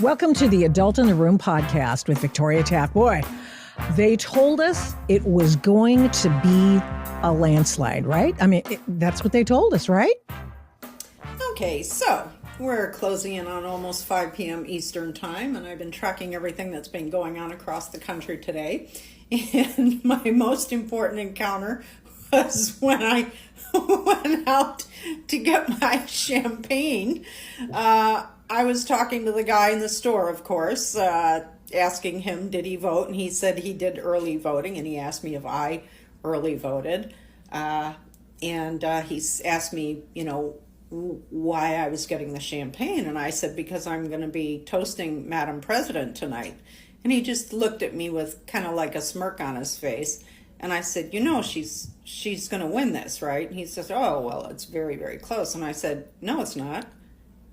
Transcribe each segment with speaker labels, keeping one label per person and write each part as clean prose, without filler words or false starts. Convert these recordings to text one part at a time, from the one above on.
Speaker 1: Welcome to the Adult in the Room podcast with Victoria Taft. Boy, they told us it was going to be a landslide, right? I mean, that's what they told us, right?
Speaker 2: Okay, so we're closing in on almost 5 p.m. Eastern time, and I've been tracking everything that's been going on across the country today. And my most important encounter was when I went out to get my champagne. I was talking to the guy in the store, of course, asking him, did he vote? And he said he did early voting, and he asked me if I early voted. And he asked me, why I was getting the champagne. And I said, because I'm going to be toasting Madam President tonight. And he just looked at me with kind of like a smirk on his face. And I said, she's going to win this, right? And he says, oh, well, it's very, very close. And I said, no, it's not.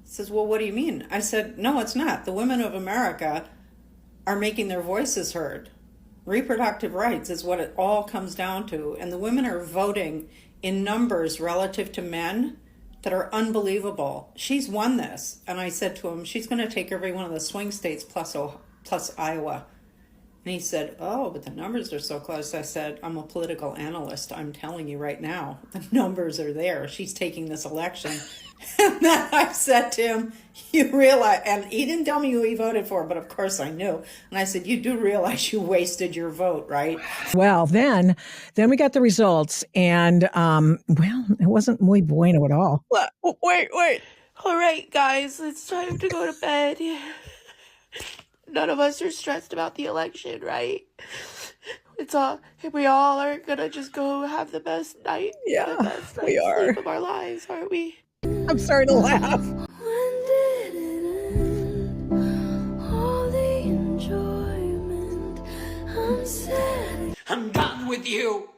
Speaker 2: He says, well, what do you mean? I said, no, it's not. The women of America are making their voices heard. Reproductive rights is what it all comes down to. And the women are voting in numbers relative to men that are unbelievable. She's won this. And I said to him, she's going to take every one of the swing states plus Iowa. And he said, oh, but the numbers are so close. I said, I'm a political analyst. I'm telling you right now, the numbers are there. She's taking this election. And then I said to him, you realize, and he didn't tell me who he voted for, but of course I knew. And I said, you do realize you wasted your vote, right?
Speaker 1: Well, then we got the results, and it wasn't muy bueno at all.
Speaker 3: Wait. All right, guys, it's time to go to bed. None of us are stressed about the election, right? We all are gonna just go have the best night.
Speaker 1: Yeah,
Speaker 3: the best
Speaker 1: we are.
Speaker 3: sleep of our lives, aren't we?
Speaker 1: I'm sorry to laugh.
Speaker 4: When did it end? All the enjoyment. I'm sad.
Speaker 5: I'm done with you.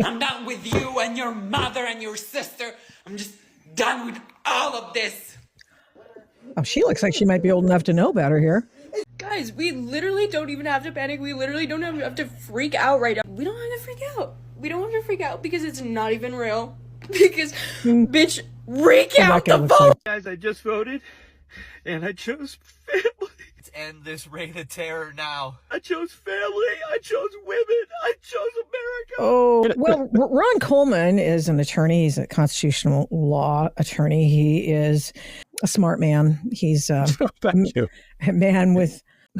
Speaker 5: I'm done with you and your mother and your sister. I'm just done with all of this.
Speaker 1: Oh, she looks like she might be old enough to know better here.
Speaker 3: Guys, we literally don't even have to panic. We literally don't have to freak out right now. We don't have to freak out. We don't have to freak out because it's not even real. Because, bitch, recount the vote!
Speaker 6: Guys, I just voted, and I chose family.
Speaker 7: Let's end this reign of terror now.
Speaker 6: I chose family. I chose women. I chose America.
Speaker 1: Oh, well, Ron Coleman is an attorney. He's a constitutional law attorney. He is a smart man. He's a man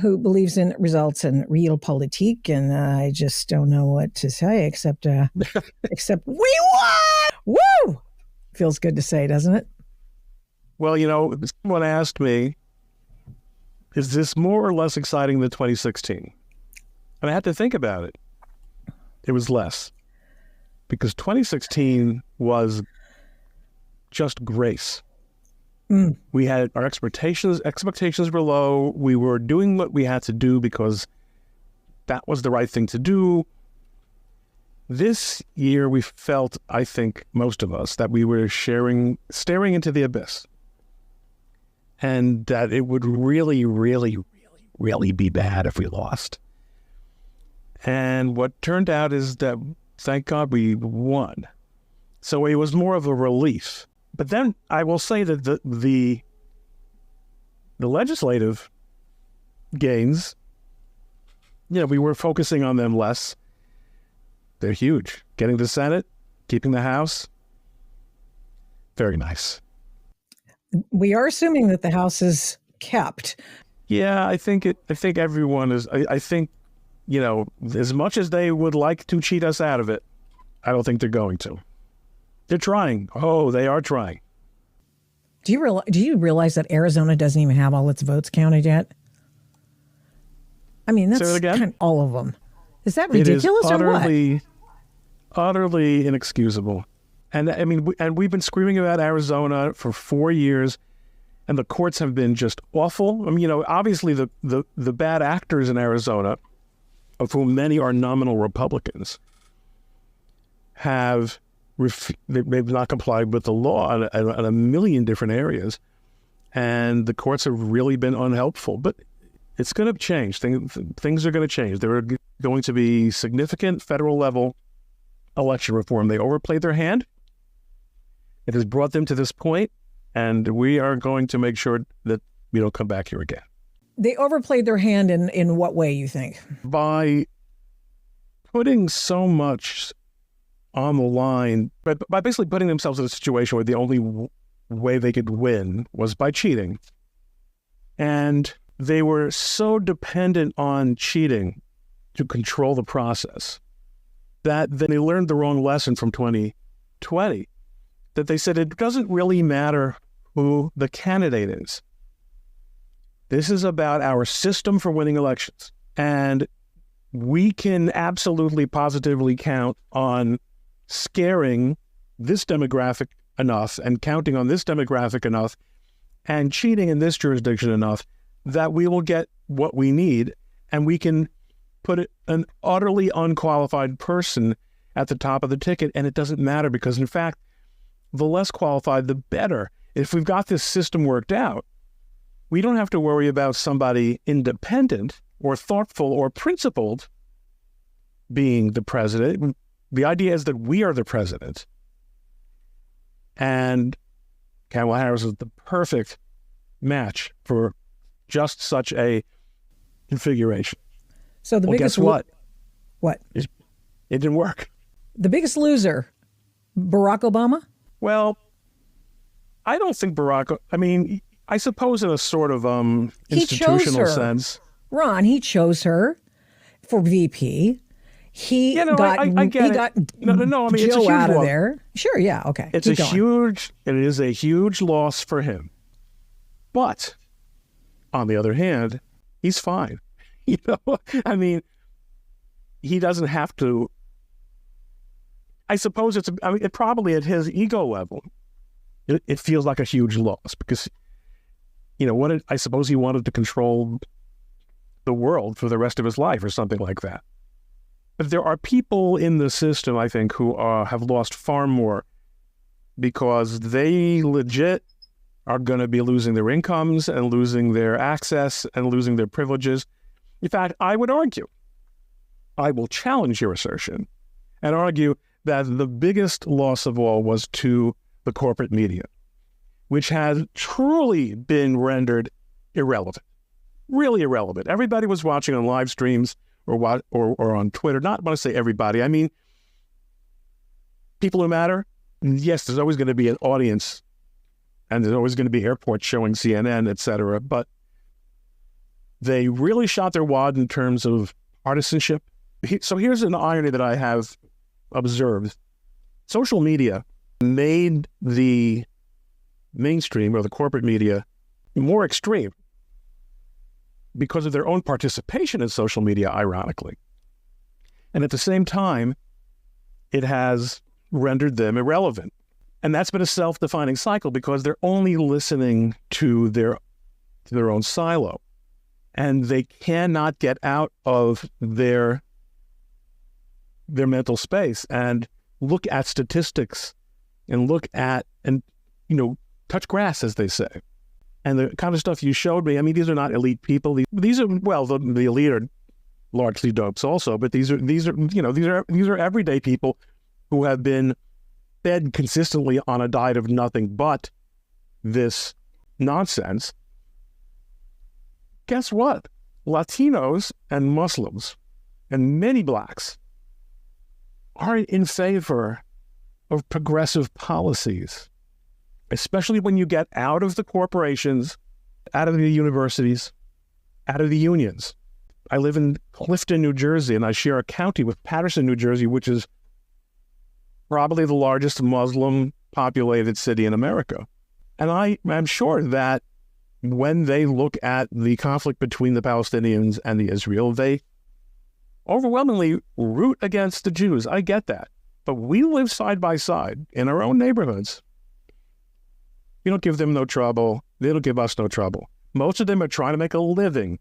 Speaker 1: who believes in results and realpolitik, and I just don't know what to say except we won! Woo! Feels good to say, doesn't it?
Speaker 8: Well, someone asked me, is this more or less exciting than 2016? And I had to think about it. It was less. Because 2016 was just grace. We had our expectations were low. We were doing what we had to do because that was the right thing to do. This year we felt, I think most of us, that we were staring into the abyss. And that it would really, really, really, really be bad if we lost. And what turned out is that, thank God, we won. So it was more of a relief. But then I will say that the legislative gains, we were focusing on them less. They're huge. Getting the Senate, keeping the House, very nice.
Speaker 1: We are assuming that the House is kept.
Speaker 8: Yeah, I think everyone is. I think, as much as they would like to cheat us out of it, I don't think they're going to. They're trying. Oh, they are trying.
Speaker 1: Do you realize that Arizona doesn't even have all its votes counted yet? I mean, that's kind of all of them. Is that ridiculous or what?
Speaker 8: Utterly inexcusable. And I mean, we've been screaming about Arizona for 4 years, and the courts have been just awful. I mean, obviously the bad actors in Arizona, of whom many are nominal Republicans, they've not complied with the law in a million different areas, and the courts have really been unhelpful. But it's going to change. Things are going to change. There are going to be significant federal level election reform. They overplayed their hand. It has brought them to this point, and we are going to make sure that we don't come back here again.
Speaker 1: They overplayed their hand in what way, you think?
Speaker 8: By putting so much on the line, but by basically putting themselves in a situation where the only way they could win was by cheating. And they were so dependent on cheating to control the process that then they learned the wrong lesson from 2020, that they said it doesn't really matter who the candidate is. This is about our system for winning elections. And we can absolutely positively count on scaring this demographic enough and counting on this demographic enough and cheating in this jurisdiction enough that we will get what we need, and we can put an utterly unqualified person at the top of the ticket, and it doesn't matter because, in fact, the less qualified, the better. If we've got this system worked out, we don't have to worry about somebody independent or thoughtful or principled being the president. The idea is that we are the president. And Kamala Harris is the perfect match for just such a configuration.
Speaker 1: So the biggest...
Speaker 8: Guess what?
Speaker 1: What?
Speaker 8: It didn't work.
Speaker 1: The biggest loser, Barack Obama?
Speaker 8: Well, I don't think I mean, I suppose in a sort of institutional sense.
Speaker 1: Ron, he chose her for VP. He got
Speaker 8: I get
Speaker 1: he
Speaker 8: it.
Speaker 1: got
Speaker 8: No. I mean, it's a
Speaker 1: Joe
Speaker 8: huge
Speaker 1: out of
Speaker 8: loss.
Speaker 1: there. Sure, yeah, okay.
Speaker 8: It is a huge loss for him. But on the other hand, he's fine. I mean, he doesn't have to. I suppose it probably at his ego level, it feels like a huge loss because, I suppose he wanted to control the world for the rest of his life or something like that. But there are people in the system, I think, who have lost far more because they legit are going to be losing their incomes and losing their access and losing their privileges. In fact, I would argue, I will challenge your assertion and argue that the biggest loss of all was to the corporate media, which has truly been rendered irrelevant, really irrelevant. Everybody was watching on live streams or on Twitter. Not want to say everybody. I mean, people who matter. Yes, there's always going to be an audience, and there's always going to be airports showing CNN, et cetera. But they really shot their wad in terms of partisanship. So here's an irony that I have observed. Social media made the mainstream or the corporate media more extreme because of their own participation in social media, ironically. And at the same time, it has rendered them irrelevant. And that's been a self-defining cycle because they're only listening to their own silo. And they cannot get out of their mental space and look at statistics and look at, and touch grass, as they say. And the kind of stuff you showed me, I mean, these are not elite people. These are, well, the elite are largely dopes also, but these are everyday people who have been fed consistently on a diet of nothing but this nonsense. Guess what? Latinos and Muslims and many blacks are in favor of progressive policies, especially when you get out of the corporations, out of the universities, out of the unions. I live in Clifton, New Jersey, and I share a county with Paterson, New Jersey, which is probably the largest Muslim-populated city in America. And I'm sure that when they look at the conflict between the Palestinians and the Israel, they overwhelmingly root against the Jews. I get that. But we live side by side in our own neighborhoods. We don't give them no trouble. They don't give us no trouble. Most of them are trying to make a living.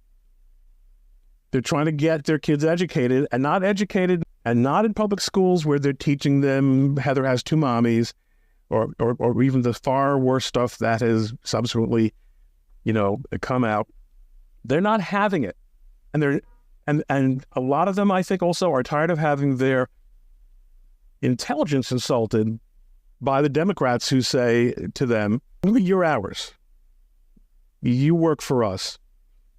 Speaker 8: They're trying to get their kids educated and not in public schools where they're teaching them Heather has two mommies or even the far worse stuff that has subsequently, come out. They're not having it. And a lot of them, I think, also are tired of having their intelligence insulted by the Democrats who say to them, you're ours. You work for us.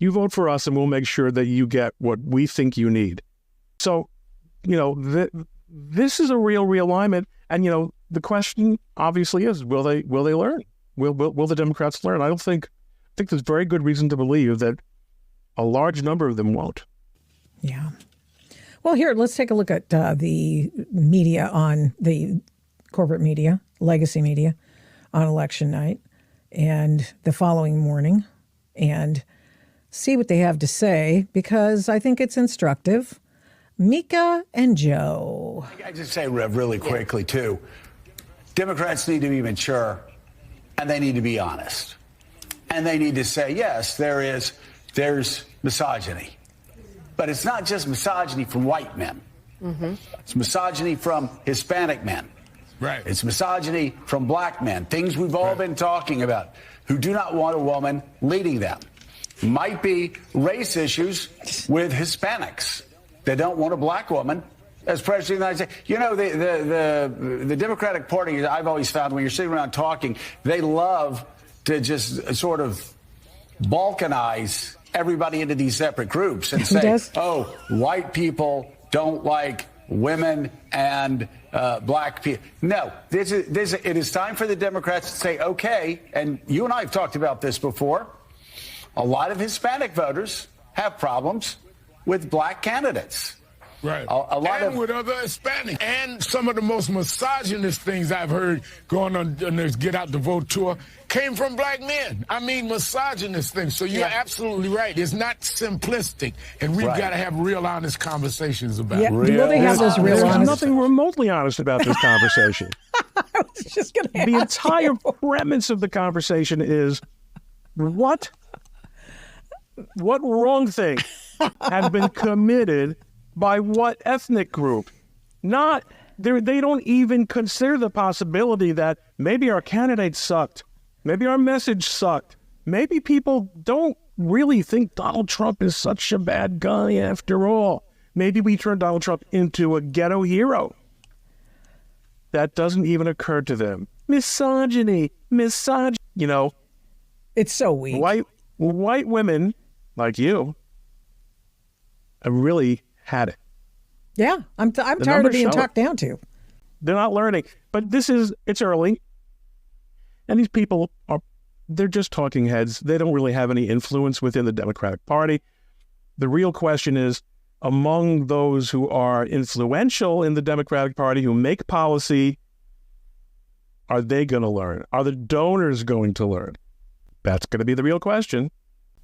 Speaker 8: You vote for us and we'll make sure that you get what we think you need. So, this is a real realignment. And, the question obviously is, will they learn? Will the Democrats learn? I think there's very good reason to believe that a large number of them won't.
Speaker 1: Yeah. Well, here, let's take a look at the media on the corporate media, legacy media, on election night and the following morning, and see what they have to say, because I think it's instructive. Mika and Joe.
Speaker 9: I just say, Rev, really quickly, too. Democrats need to be mature, and they need to be honest. And they need to say, yes, there's misogyny. But it's not just misogyny from white men. Mm-hmm. It's misogyny from Hispanic men.
Speaker 6: Right.
Speaker 9: It's misogyny from black men, things we've all been talking about, who do not want a woman leading them. Might be race issues with Hispanics. They don't want a black woman as president of the United States. The Democratic Party, I've always found, when you're sitting around talking, they love to just sort of balkanize everybody into these separate groups and say, oh, white people don't like women and black people. No, it is time for the Democrats to say, okay, and you and I have talked about this before, a lot of Hispanic voters have problems with black candidates.
Speaker 6: Right.
Speaker 9: A lot
Speaker 6: and
Speaker 9: of
Speaker 6: with other Hispanics. And some of the most misogynist things I've heard going on this Get Out the Vote tour came from black men. I mean, misogynist things. So you're absolutely right. It's not simplistic. And we've got to have real honest conversations about it.
Speaker 1: Will they have those real
Speaker 8: There's
Speaker 1: honest?
Speaker 8: nothing remotely honest about this conversation.
Speaker 1: I was just going to
Speaker 8: The entire premise of the conversation is what wrong thing has been committed by what ethnic group? Not, they don't even consider the possibility that maybe our candidate sucked. Maybe our message sucked. Maybe people don't really think Donald Trump is such a bad guy after all. Maybe we turned Donald Trump into a ghetto hero. That doesn't even occur to them. Misogyny.
Speaker 1: It's so weak.
Speaker 8: White women like you have really had it.
Speaker 1: Yeah, I'm tired of being talked down to.
Speaker 8: They're not learning. But it's early. And these people they're just talking heads. They don't really have any influence within the Democratic Party. The real question is, among those who are influential in the Democratic Party, who make policy, are they going to learn? Are the donors going to learn? That's going to be the real question.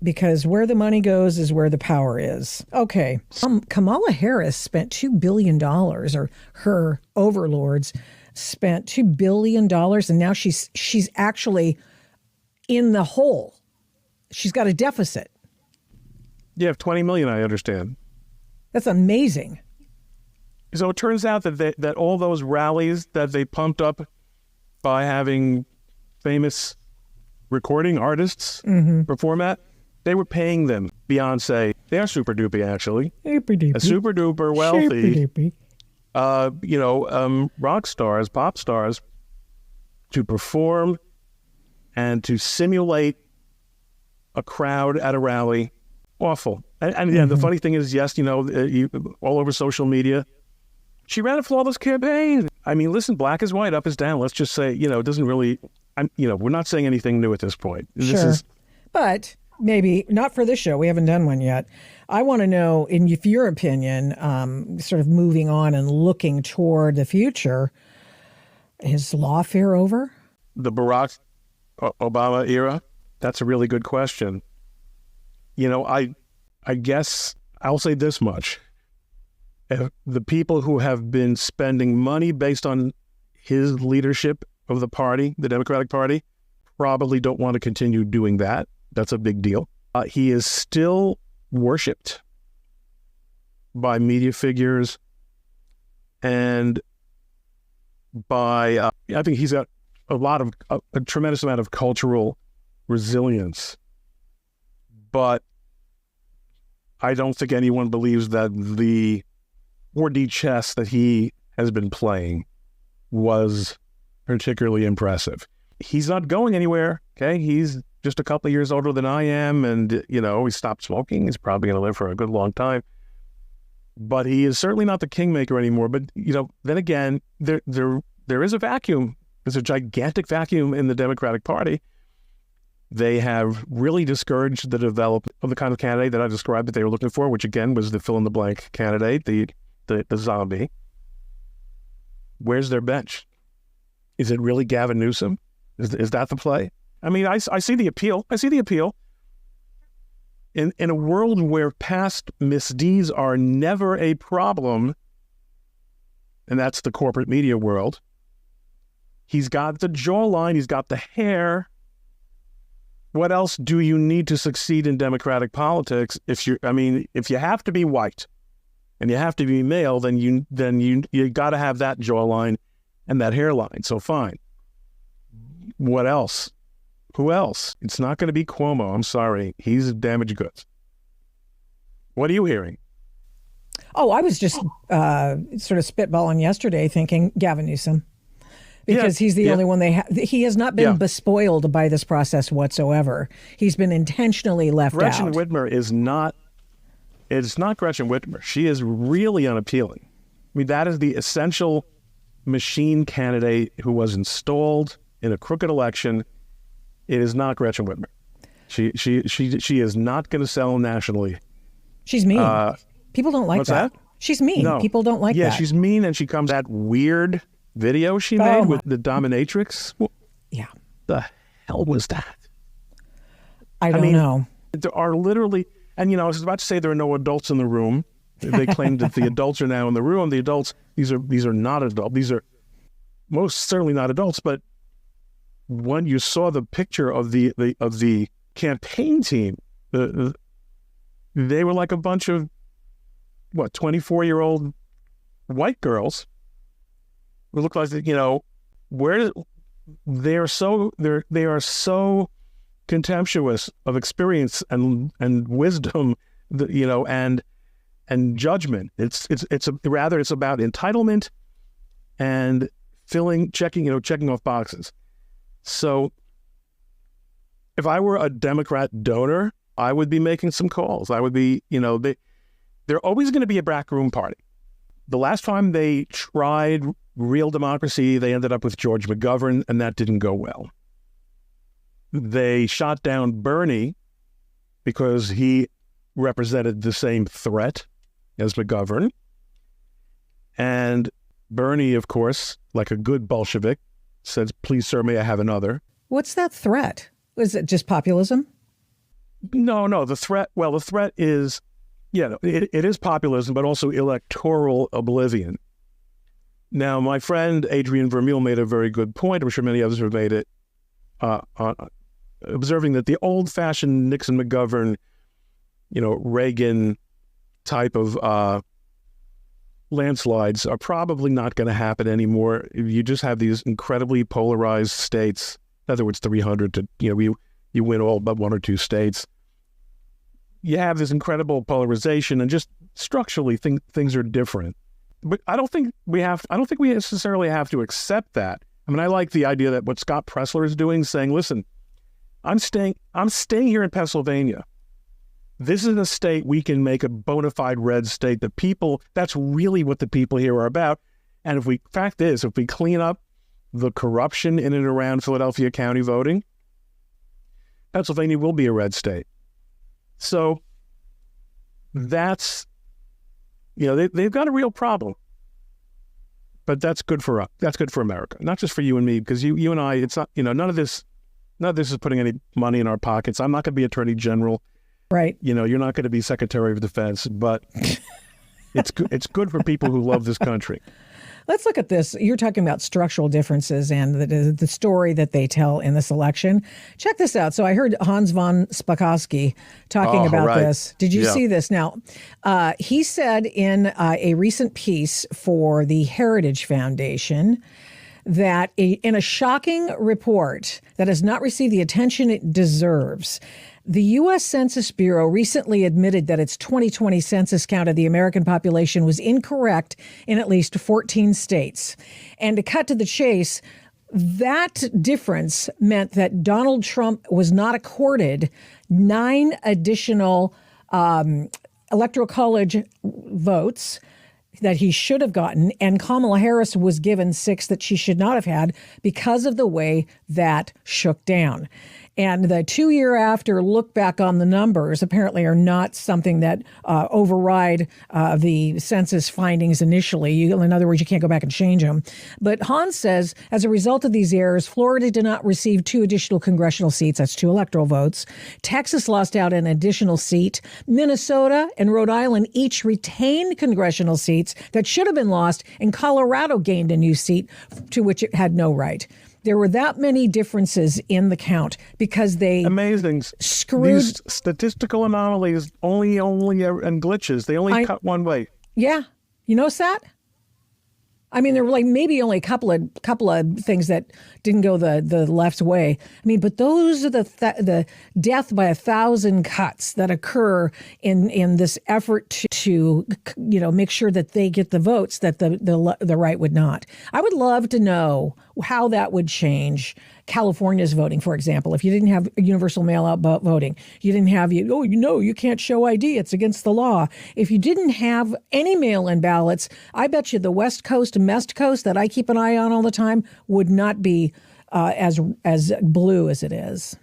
Speaker 1: Because where the money goes is where the power is. Okay. Kamala Harris spent $2 billion, or her overlords spent $2 billion, and now she's actually in the hole. She's got a deficit.
Speaker 8: You have 20 million, I understand.
Speaker 1: That's amazing.
Speaker 8: So it turns out that all those rallies that they pumped up by having famous recording artists perform at, they were paying them. Beyonce, they are super duper, actually. Super duper wealthy. Rock stars, pop stars, to perform and to simulate a crowd at a rally. Awful. And the funny thing is, yes, all over social media, she ran a flawless campaign. I mean, listen, black is white, up is down. Let's just say, it doesn't really, we're not saying anything new at this point.
Speaker 1: But maybe not for this show. We haven't done one yet. I want to know, in your opinion, sort of moving on and looking toward the future, is lawfare over?
Speaker 8: The Barack Obama era? That's a really good question. I guess I'll say this much. The people who have been spending money based on his leadership of the party, the Democratic Party, probably don't want to continue doing that. That's a big deal. He is still worshipped by media figures and by, I think he's got a tremendous amount of cultural resilience. But I don't think anyone believes that the 4D chess that he has been playing was particularly impressive. He's not going anywhere, okay? He's just a couple of years older than I am, and, he stopped smoking. He's probably going to live for a good long time. But he is certainly not the kingmaker anymore. But, then again, there is a vacuum. There's a gigantic vacuum in the Democratic Party. They have really discouraged the development of the kind of candidate that I described that they were looking for, which again was the fill-in-the-blank candidate, the zombie. Where's their bench? Is it really Gavin Newsom? Is that the play? I mean, I see the appeal. I see the appeal. In a world where past misdeeds are never a problem, and that's the corporate media world, he's got the jawline, he's got the hair. What else do you need to succeed in Democratic politics? If you have to be white and you have to be male, then you got to have that jawline and that hairline. So fine. What else? Who else? It's not going to be Cuomo. I'm sorry. He's damaged goods. What are you hearing?
Speaker 1: Oh, I was just sort of spitballing yesterday thinking Gavin Newsom. Because he's the only one they have. He has not been bespoiled by this process whatsoever. He's been intentionally left out.
Speaker 8: Gretchen Whitmer is not, it's not Gretchen Whitmer. She is really unappealing. I mean, that is the essential machine candidate who was installed in a crooked election. It is not Gretchen Whitmer. She is not going to sell nationally.
Speaker 1: She's mean. People don't like
Speaker 8: what's that.
Speaker 1: She's mean. No. People don't like that.
Speaker 8: Yeah, she's mean, and she comes that weird video she made with the dominatrix.
Speaker 1: Yeah.
Speaker 8: The hell was that?
Speaker 1: I don't know.
Speaker 8: There are literally, and I was about to say there are no adults in the room. They claim that the adults are now in the room. The adults, these are not adults. These are most certainly not adults. But when you saw the picture of the campaign team, they were like a bunch of 24-year-old white girls. It looked like where they are so contemptuous of experience and wisdom, and judgment. It's about entitlement and checking off boxes. So if I were a Democrat donor, I would be making some calls. I would be, they're always going to be a backroom party. The last time they tried real democracy, they ended up with George McGovern, and that didn't go well. They shot down Bernie because he represented the same threat as McGovern. And Bernie, of course, like a good Bolshevik, says, "Please, sir, may I have another?"
Speaker 1: What's that threat? Is it just populism?
Speaker 8: No. The threat is, it is populism, but also electoral oblivion. Now, my friend Adrian Vermeule made a very good point. I'm sure many others have made it, observing that the old-fashioned Nixon-McGovern, Reagan type of landslides are probably not going to happen anymore. You just have these incredibly polarized states. In other words, 300 to, you win all but one or two states. You have this incredible polarization, and just structurally things are different. But I don't think we necessarily have to accept that. I mean, I like the idea that what Scott Pressler is doing, saying, "Listen, I'm staying here in Pennsylvania. This is a state we can make a bona fide red state. The people, that's really what the people here are about. And if we clean up the corruption in and around Philadelphia County voting, Pennsylvania will be a red state." So that's, they've got a real problem. But that's good for us. That's good for America, not just for you and me, because you and I, it's not, none of this is putting any money in our pockets. I'm not going to be Attorney General.
Speaker 1: Right.
Speaker 8: You're not going to be Secretary of Defense, but it's good for people who love this country.
Speaker 1: Let's look at this. You're talking about structural differences and the story that they tell in this election. Check this out. So I heard Hans von Spakovsky talking about this. Did you see this? Now, he said in a recent piece for the Heritage Foundation that in a shocking report that has not received the attention it deserves, the U.S. Census Bureau recently admitted that its 2020 census count of the American population was incorrect in at least 14 states. And to cut to the chase, That difference meant that Donald Trump was not accorded 9 additional Electoral College votes that he should have gotten, and Kamala Harris was given 6 that she should not have had because of the way that shook down. And the 2-year after look back on the numbers apparently are not something that override the census findings initially. In other words, you can't go back and change them. But Hans says, as a result of these errors, Florida did not receive 2 additional congressional seats. That's 2 electoral votes. Texas lost out an additional seat. Minnesota and Rhode Island each retained congressional seats that should have been lost. And Colorado gained a new seat to which it had no right. There were that many differences in the count because they screwed
Speaker 8: these statistical anomalies only and glitches. They only cut one way.
Speaker 1: Yeah, you notice that? I mean, there were like maybe only a couple of things that didn't go the left's way. I mean, but those are the death by 1,000 cuts that occur in this effort to make sure that they get the votes that the right would not. I would love to know how that would change California's voting, for example. If you didn't have universal mail-out voting, you didn't have you can't show ID, it's against the law. If you didn't have any mail-in ballots, I bet you the West Coast and Mest Coast that I keep an eye on all the time would not be as blue as it is.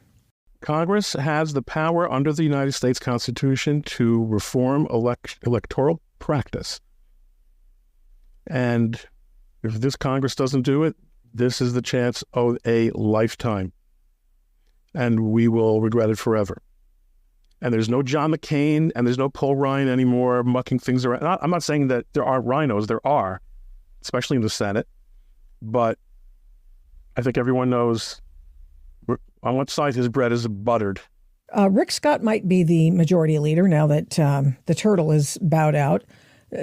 Speaker 8: Congress has the power under the United States Constitution to reform electoral practice. And if this Congress doesn't do it, this is the chance of a lifetime, and we will regret it forever. And there's no John McCain and there's no Paul Ryan anymore mucking things around. I'm not saying that there aren't rhinos. There are, especially in the Senate. But I think everyone knows on what side his bread is buttered.
Speaker 1: Rick Scott might be the majority leader now that the turtle is bowed out.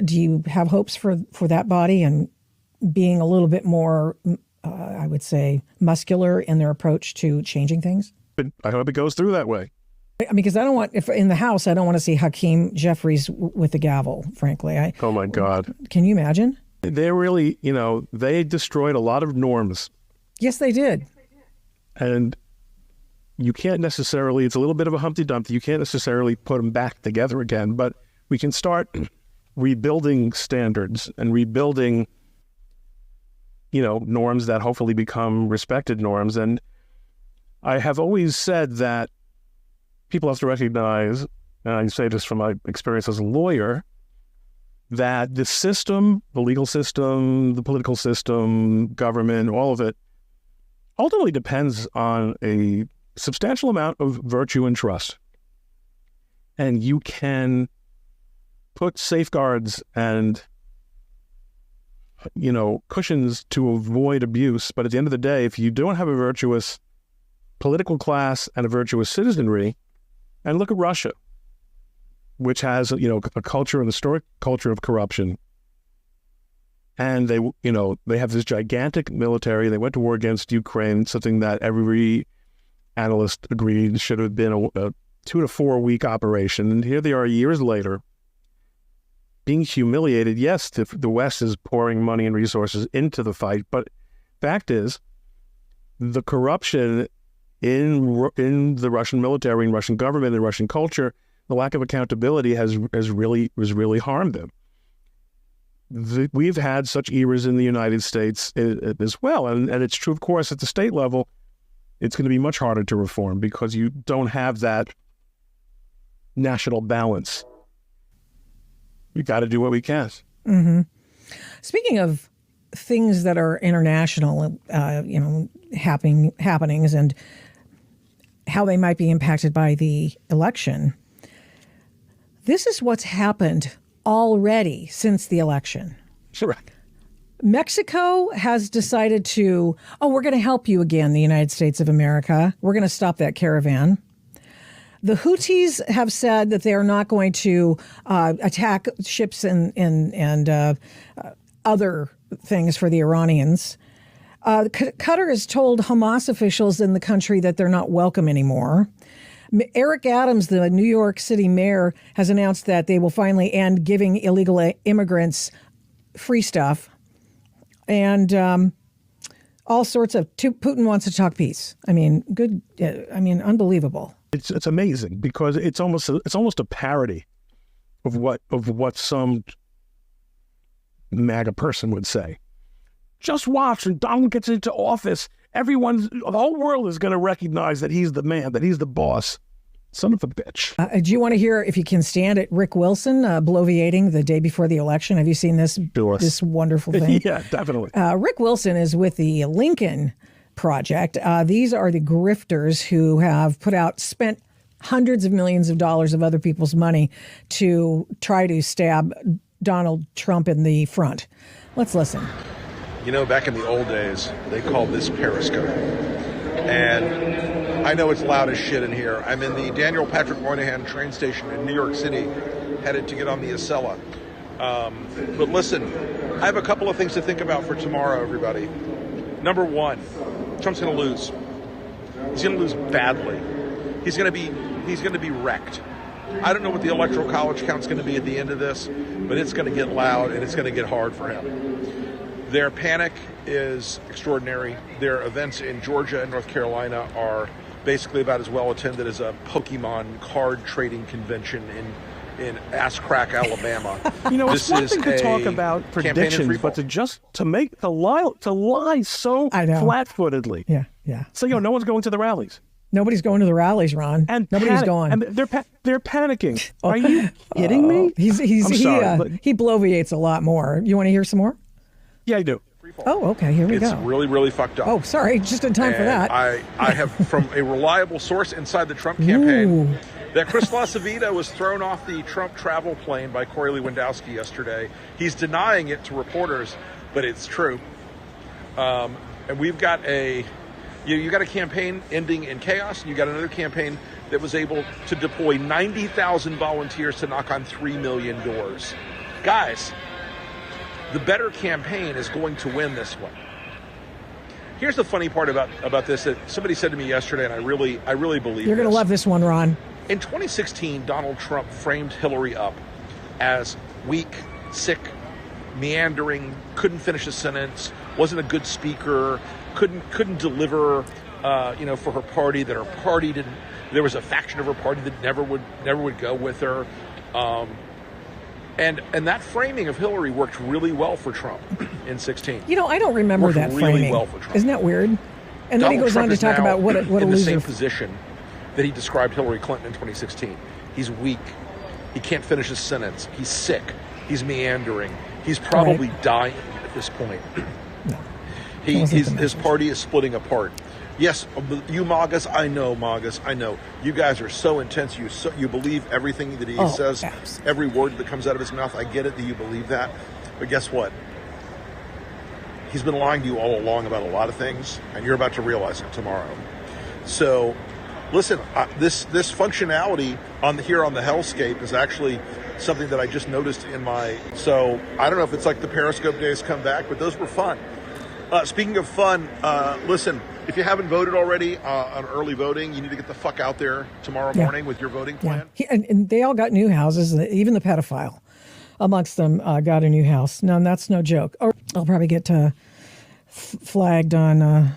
Speaker 1: Do you have hopes for that body and being a little bit more I would say, muscular in their approach to changing things?
Speaker 8: But I hope it goes through that way.
Speaker 1: I mean, because if in the House, I don't want to see Hakeem Jeffries with the gavel, frankly.
Speaker 8: Oh, my God.
Speaker 1: Can you imagine?
Speaker 8: They really, they destroyed a lot of norms.
Speaker 1: Yes, they did.
Speaker 8: And you can't necessarily, it's a little bit of a Humpty Dumpty. You can't necessarily put them back together again, but we can start rebuilding standards and rebuilding norms that hopefully become respected norms. And I have always said that people have to recognize, and I say this from my experience as a lawyer, that the system, the legal system, the political system, government, all of it, ultimately depends on a substantial amount of virtue and trust. And you can put safeguards and cushions to avoid abuse. But at the end of the day, if you don't have a virtuous political class and a virtuous citizenry, and look at Russia, which has, a culture, an historic culture of corruption. And they have this gigantic military. They went to war against Ukraine, something that every analyst agreed should have been a 2 to 4 week operation. And here they are years later, being humiliated. Yes, the West is pouring money and resources into the fight, but fact is, the corruption in the Russian military and Russian government and Russian culture, the lack of accountability has really harmed them. We've had such eras in the United States as well, and it's true, of course, at the state level. It's going to be much harder to reform because you don't have that national balance. We got to do what we can.
Speaker 1: Mm-hmm. Speaking of things that are international, happenings and how they might be impacted by the election, this is what's happened already since the election.
Speaker 8: Sure.
Speaker 1: Mexico has decided we're going to help you again, the United States of America. We're going to stop that caravan. The Houthis have said that they are not going to attack ships and other things for the Iranians. Qatar has told Hamas officials in the country that they're not welcome anymore. Eric Adams, the New York City mayor, has announced that they will finally end giving illegal immigrants free stuff. And all sorts of. Putin wants to talk peace. I mean, good. I mean, unbelievable.
Speaker 8: It's amazing because it's almost a parody of what some MAGA person would say. Just watch when Donald gets into office. The whole world is going to recognize that he's the man, that he's the boss. Son of a bitch.
Speaker 1: Do you want to hear, if you can stand it, Rick Wilson bloviating the day before the election? Have you seen this this wonderful thing?
Speaker 8: Yeah, definitely.
Speaker 1: Rick Wilson is with the Lincoln Project. These are the grifters who have spent hundreds of millions of dollars of other people's money to try to stab Donald Trump in the front. Let's listen.
Speaker 10: You know, back in the old days, they called this Periscope. And I know it's loud as shit in here. I'm in the Daniel Patrick Moynihan train station in New York City, headed to get on the Acela. But listen, I have a couple of things to think about for tomorrow, everybody. Number one, Trump's going to lose. He's going to lose badly. He's going to be wrecked. I don't know what the Electoral College count's going to be at the end of this, but it's going to get loud and it's going to get hard for him. Their panic is extraordinary. Their events in Georgia and North Carolina are basically about as well attended as a Pokemon card trading convention in Ass Crack, Alabama.
Speaker 8: You know, it's one thing to talk about predictions, but to lie so flat-footedly.
Speaker 1: Yeah.
Speaker 8: So no one's going to the rallies.
Speaker 1: Nobody's going to the rallies, Ron.
Speaker 8: And
Speaker 1: nobody's going.
Speaker 8: And they're panicking. Are you kidding me?
Speaker 1: I'm sorry, he bloviates a lot more. You want to hear some more?
Speaker 8: Yeah, I do.
Speaker 1: Oh, okay. Here we go.
Speaker 10: It's really, really fucked up.
Speaker 1: Oh, sorry. Just in time for that.
Speaker 10: I have from a reliable source inside the Trump campaign that Chris LaCivita was thrown off the Trump travel plane by Corey Lewandowski yesterday. He's denying it to reporters, but it's true. And we've got you got a campaign ending in chaos, and you got another campaign that was able to deploy 90,000 volunteers to knock on 3 million doors. Guys, the better campaign is going to win this one. Here's the funny part about this that somebody said to me yesterday, and I really believe
Speaker 1: You're going to love this one, Ron.
Speaker 10: In 2016, Donald Trump framed Hillary up as weak, sick, meandering, couldn't finish a sentence, wasn't a good speaker, couldn't deliver, for her party. That her party didn't. There was a faction of her party that never would go with her. And that framing of Hillary worked really well for Trump in 2016.
Speaker 1: I don't remember that
Speaker 10: really
Speaker 1: framing.
Speaker 10: Well for Trump.
Speaker 1: Isn't that weird? And then he goes on to talk about what a
Speaker 10: in the
Speaker 1: loser.
Speaker 10: same position that he described Hillary Clinton in 2016. He's weak. He can't finish a sentence. He's sick. He's meandering. He's probably dying at this point.
Speaker 1: No.
Speaker 10: His party is splitting apart. Yes, you MAGAs, I know. You guys are so intense. You believe everything that he says,
Speaker 1: absolutely.
Speaker 10: Every word that comes out of his mouth. I get it that you believe that. But guess what? He's been lying to you all along about a lot of things, and you're about to realize it tomorrow. So, listen, this functionality here on the hellscape is actually something that I just noticed in my... So, I don't know if it's like the Periscope days come back, but those were fun. Speaking of fun, listen, if you haven't voted already on early voting, you need to get the fuck out there tomorrow morning with your voting plan.
Speaker 1: And they all got new houses. Even the pedophile amongst them got a new house. No, that's no joke. Or I'll probably get flagged on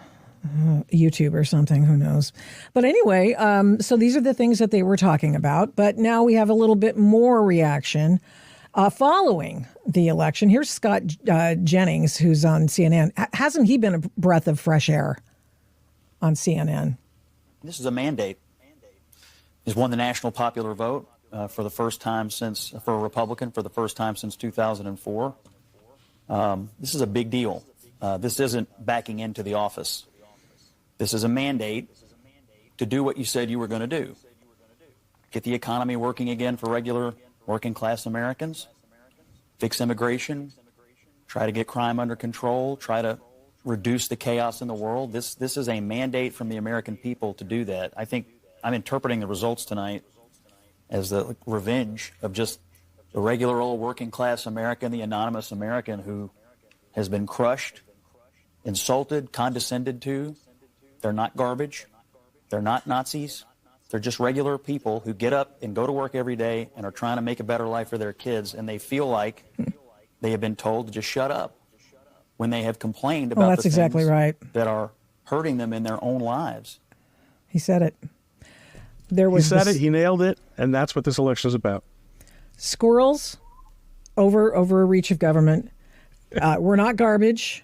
Speaker 1: YouTube or something. Who knows? But anyway, so these are the things that they were talking about. But now we have a little bit more reaction following the election. Here's Scott Jennings, who's on CNN. Hasn't he been a breath of fresh air on CNN?
Speaker 11: This is a mandate. He's won the national popular vote for the first time for a Republican, for the first time since 2004. This is a big deal. This isn't backing into the office. This is a mandate to do what you said you were going to do. Get the economy working again for regular working class Americans, fix immigration, try to get crime under control, try to reduce the chaos in the world. This is a mandate from the American people to do that. I think I'm interpreting the results tonight as the revenge of just the regular old working class American, the anonymous American who has been crushed, insulted, condescended to. They're not garbage. They're not Nazis. They're just regular people who get up and go to work every day and are trying to make a better life for their kids, and they feel like they have been told to just shut up. when they have complained about
Speaker 1: that's
Speaker 11: the
Speaker 1: exactly
Speaker 11: things
Speaker 1: right.
Speaker 11: that are hurting them in their own lives.
Speaker 1: He said it. He
Speaker 8: said it. He nailed it. And that's what this election is about.
Speaker 1: Squirrels over a reach of government. We're not garbage.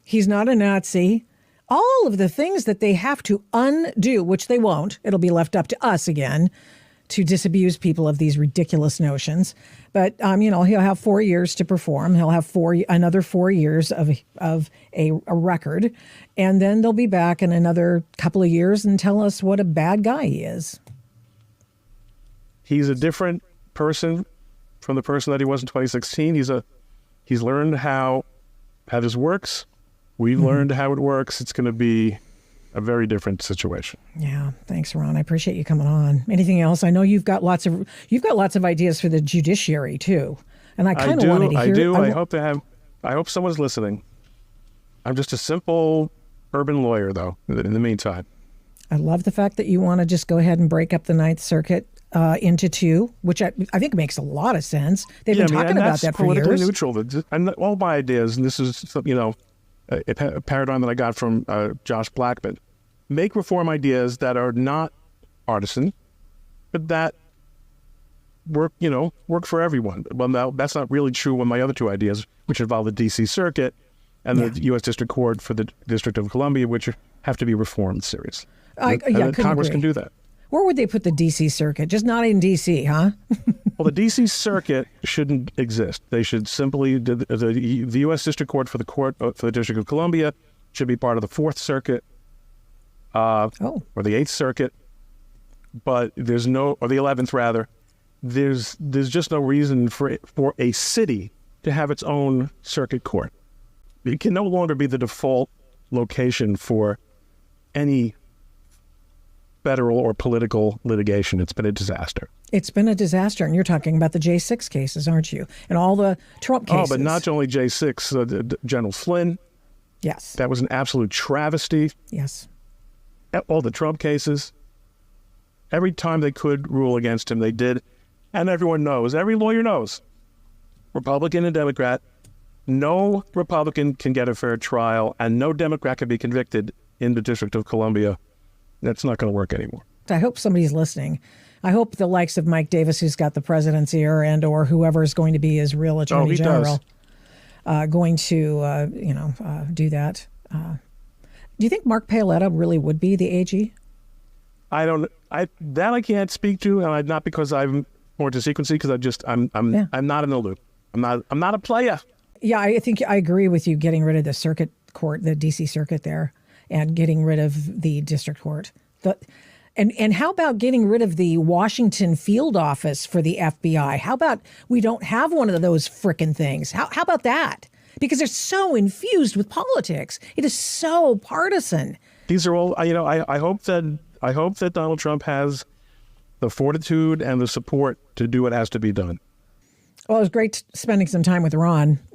Speaker 1: He's not a Nazi. All of the things that they have to undo, which they won't. It'll be left up to us again to disabuse people of these ridiculous notions. But, he'll have 4 years to perform. He'll have another 4 years of a record. And then they'll be back in another couple of years and tell us what a bad guy he is.
Speaker 8: He's a different person from the person that he was in 2016. He's learned how this works. We've learned how it works. It's going to be a very different situation.
Speaker 1: Yeah, thanks, Ron. I appreciate you coming on. Anything else? I know you've got lots of ideas for the judiciary too, and I kind of wanted to hear.
Speaker 8: I hope someone's listening. I'm just a simple urban lawyer, though. In the meantime,
Speaker 1: I love the fact that you want to just go ahead and break up the Ninth Circuit into two, which I think makes a lot of sense. They've been talking about that for years.
Speaker 8: Politically neutral. And all my ideas, and this is a paradigm that I got from Josh Blackman. Make reform ideas that are not partisan, but that work for everyone. Well, now that's not really true when my other two ideas, which involve the D.C. Circuit and the U.S. District Court for the District of Columbia, which have to be reformed seriously. Congress can do that.
Speaker 1: Where would they put the D.C. Circuit? Just not in D.C., huh?
Speaker 8: Well, the D.C. Circuit shouldn't exist. They should simply, the U.S. District Court for the District of Columbia should be part of the Fourth Circuit, or the Eighth Circuit, but or the 11th rather. There's just no reason for a city to have its own circuit court. It can no longer be the default location for any federal or political litigation. It's been a disaster.
Speaker 1: It's been a disaster, and you're talking about the J6 cases, aren't you? And all the Trump cases.
Speaker 8: Oh, but not only J6, General Flynn.
Speaker 1: Yes.
Speaker 8: That was an absolute travesty.
Speaker 1: Yes.
Speaker 8: All the Trump cases. Every time they could rule against him, they did. And everyone knows, every lawyer knows, Republican and Democrat, no Republican can get a fair trial, and no Democrat can be convicted in the District of Columbia. That's not going to work anymore.
Speaker 1: I hope somebody's listening. I hope the likes of Mike Davis, who's got the president's ear, and or whoever is going to be his real attorney general, going to do that. Do you think Mark Paoletta really would be the AG?
Speaker 8: I can't speak to, and not because I'm more into secrecy, because I'm not in the loop. I'm not a player.
Speaker 1: Yeah, I think I agree with you. Getting rid of the circuit court, the D.C. Circuit there, and getting rid of the district court. And how about getting rid of the Washington field office for the FBI? How about we don't have one of those frickin' things? How about that? Because they're so infused with politics. It is so partisan.
Speaker 8: These are all, I hope that Donald Trump has the fortitude and the support to do what has to be done.
Speaker 1: Well, it was great spending some time with Ron.